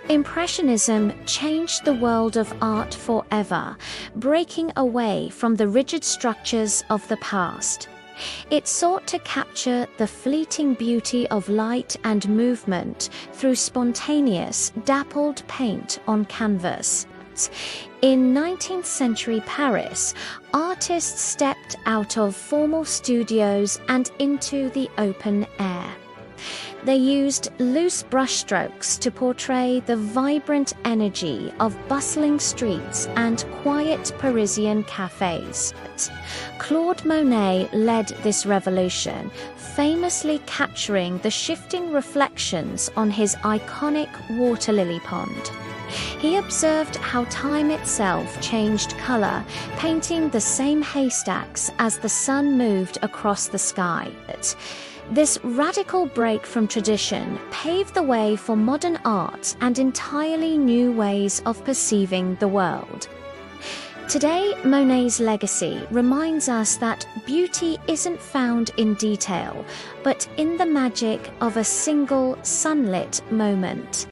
Impressionism changed the world of art forever, breaking away from the rigid structures of the past. It sought to capture the fleeting beauty of light and movement through spontaneous, dappled paint on canvas. In 19th century Paris, artists stepped out of formal studios and into the open air. They used loose brushstrokes to portray the vibrant energy of bustling streets and quiet Parisian cafes. Claude Monet led this revolution, famously capturing the shifting reflections on his iconic water lily pond. He observed how time itself changed color, painting the same haystacks as the sun moved across the sky. This radical break from tradition paved the way for modern art and entirely new ways of perceiving the world. Today, Monet's legacy reminds us that beauty isn't found in detail, but in the magic of a single sunlit moment.